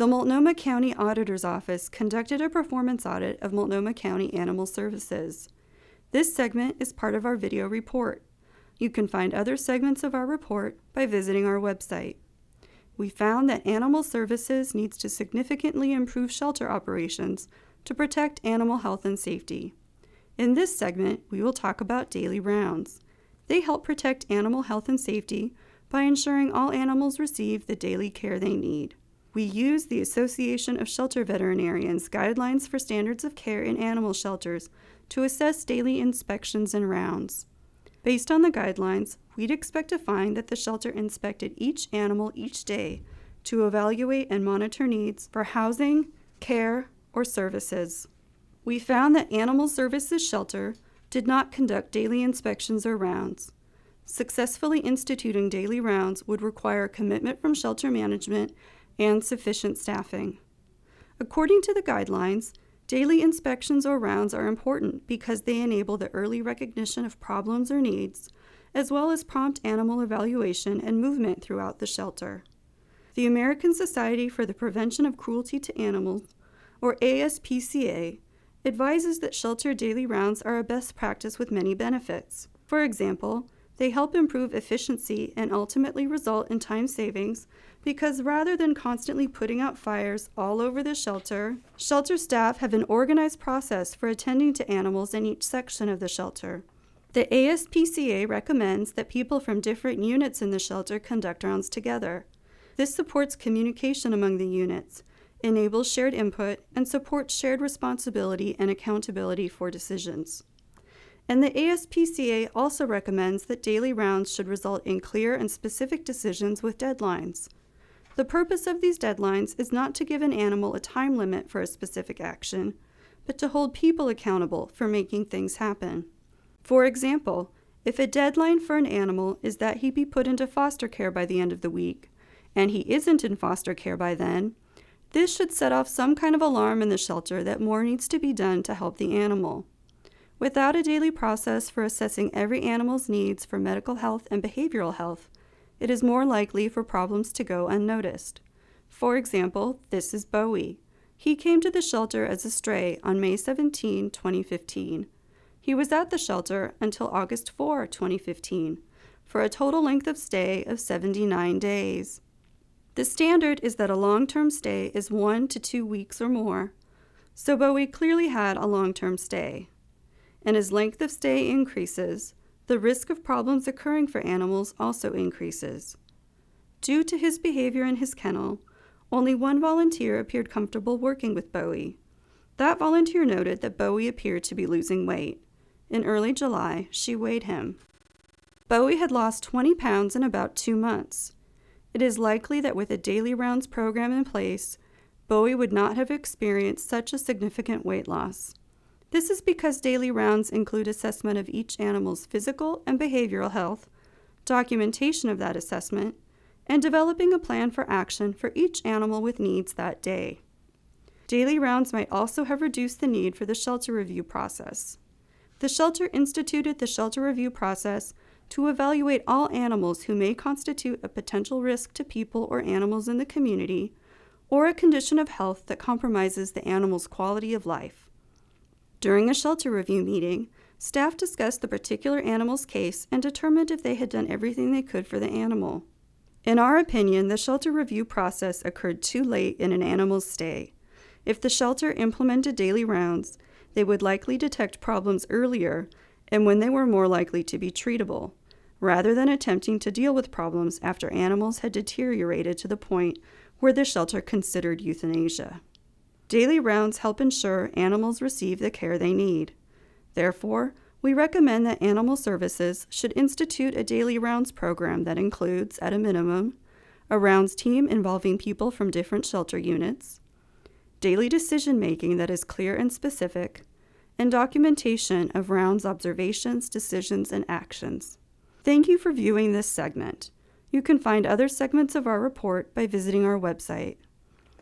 The Multnomah County Auditor's Office conducted a performance audit of Multnomah County Animal Services. This segment is part of our video report. You can find other segments of our report by visiting our website. We found that Animal Services needs to significantly improve shelter operations to protect animal health and safety. In this segment, we will talk about daily rounds. They help protect animal health and safety by ensuring all animals receive the daily care they need. We use the Association of Shelter Veterinarians Guidelines for Standards of Care in Animal Shelters to assess daily inspections and rounds. Based on the guidelines, we'd expect to find that the shelter inspected each animal each day to evaluate and monitor needs for housing, care, or services. We found that Animal Services Shelter did not conduct daily inspections or rounds. Successfully instituting daily rounds would require commitment from shelter management and sufficient staffing. According to the guidelines, daily inspections or rounds are important because they enable the early recognition of problems or needs, as well as prompt animal evaluation and movement throughout the shelter. The American Society for the Prevention of Cruelty to Animals, or ASPCA, advises that shelter daily rounds are a best practice with many benefits. For example, they help improve efficiency and ultimately result in time savings because rather than constantly putting out fires all over the shelter staff have an organized process for attending to animals in each section of the shelter. The ASPCA recommends that people from different units in the shelter conduct rounds together. This supports communication among the units, enables shared input, and supports shared responsibility and accountability for decisions. And the ASPCA also recommends that daily rounds should result in clear and specific decisions with deadlines. The purpose of these deadlines is not to give an animal a time limit for a specific action, but to hold people accountable for making things happen. For example, if a deadline for an animal is that he be put into foster care by the end of the week, and he isn't in foster care by then, this should set off some kind of alarm in the shelter that more needs to be done to help the animal. Without a daily process for assessing every animal's needs for medical health and behavioral health, it is more likely for problems to go unnoticed. For example, this is Bowie. He came to the shelter as a stray on May 17, 2015. He was at the shelter until August 4, 2015, for a total length of stay of 79 days. The standard is that a long-term stay is 1 to 2 weeks or more, so Bowie clearly had a long-term stay. And as length of stay increases, the risk of problems occurring for animals also increases. Due to his behavior in his kennel, only one volunteer appeared comfortable working with Bowie. That volunteer noted that Bowie appeared to be losing weight. In early July, she weighed him. Bowie had lost 20 pounds in about 2 months. It is likely that with a daily rounds program in place, Bowie would not have experienced such a significant weight loss. This is because daily rounds include assessment of each animal's physical and behavioral health, documentation of that assessment, and developing a plan for action for each animal with needs that day. Daily rounds might also have reduced the need for the shelter review process. The shelter instituted the shelter review process to evaluate all animals who may constitute a potential risk to people or animals in the community, or a condition of health that compromises the animal's quality of life. During a shelter review meeting, staff discussed the particular animal's case and determined if they had done everything they could for the animal. In our opinion, the shelter review process occurred too late in an animal's stay. If the shelter implemented daily rounds, they would likely detect problems earlier and when they were more likely to be treatable, rather than attempting to deal with problems after animals had deteriorated to the point where the shelter considered euthanasia. Daily rounds help ensure animals receive the care they need. Therefore, we recommend that Animal Services should institute a daily rounds program that includes, at a minimum, a rounds team involving people from different shelter units, daily decision-making that is clear and specific, and documentation of rounds observations, decisions, and actions. Thank you for viewing this segment. You can find other segments of our report by visiting our website.